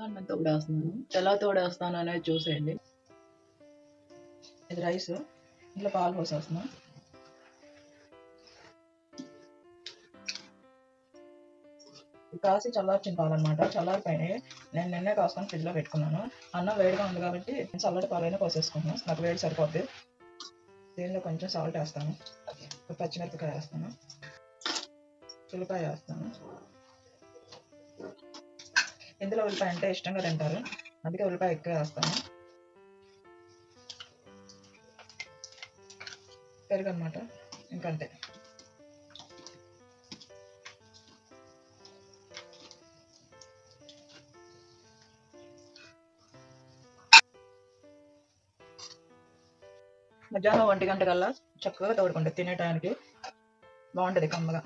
అన్నం తోడేస్తున్నాను. ఎలా తోడేస్తాను అనేది చూసేయండి. ఇది రైస్, ఇంట్లో పాలు పోసేస్తున్నాం. కాసి చల్లార్చిన పాలన్నమాట. చల్లారిపోయినాయి. నేను నిన్నే కాసుకొని ఫ్రిడ్జ్లో పెట్టుకున్నాను. అన్నం వేడిగా ఉంది కాబట్టి చల్లటి పాలైనా పోసేసుకుంటున్నాను. నాకు వేడి సరిపోద్ది. దీనిలో కొంచెం సాల్ట్ వేస్తాను, పచ్చిమిరపకాయ వేస్తాను, ఉల్లిపాయ వేస్తాను. ఇందులో ఉల్లిపాయ అంటే ఇష్టంగా తింటారు, అందుకే ఉల్లిపాయ ఎక్కువ వేస్తాను. పెరుగు అన్నమాట, ఇంకంతే. మధ్యాహ్నం 1 గంట కల్లా చక్కగా తోడుకుంటుంది. తినే టైంకి బాగుంటుంది కమ్మగా.